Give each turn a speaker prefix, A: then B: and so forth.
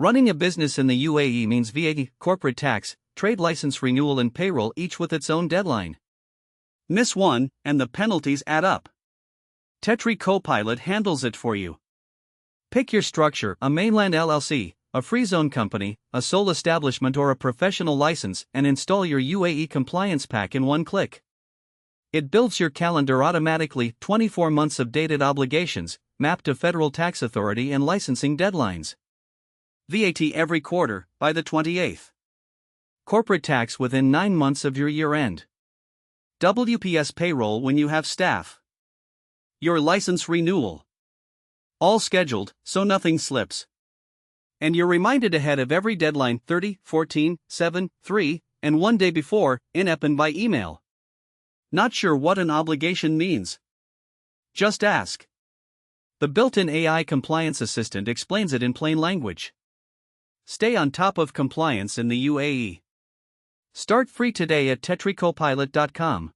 A: Running a business in the UAE means VAT, corporate tax, trade license renewal, and payroll, each with its own deadline. Miss one, and the penalties add up. Tetri Copilot handles it for you. Pick your structure: a mainland LLC, a free zone company, a sole establishment, or a professional license, and install your UAE compliance pack in one click. It builds your calendar automatically, 24 months of dated obligations, mapped to federal tax authority and licensing deadlines. VAT every quarter, by the 28th. Corporate tax within 9 months of your year end. WPS payroll when you have staff. Your license renewal. All scheduled, so nothing slips. And you're reminded ahead of every deadline: 30, 14, 7, 3, and 1 day before, in-app and by email. Not sure what an obligation means? Just ask. The built-in AI compliance assistant explains it in plain language. Stay on top of compliance in the UAE. Start free today at tetricopilot.com.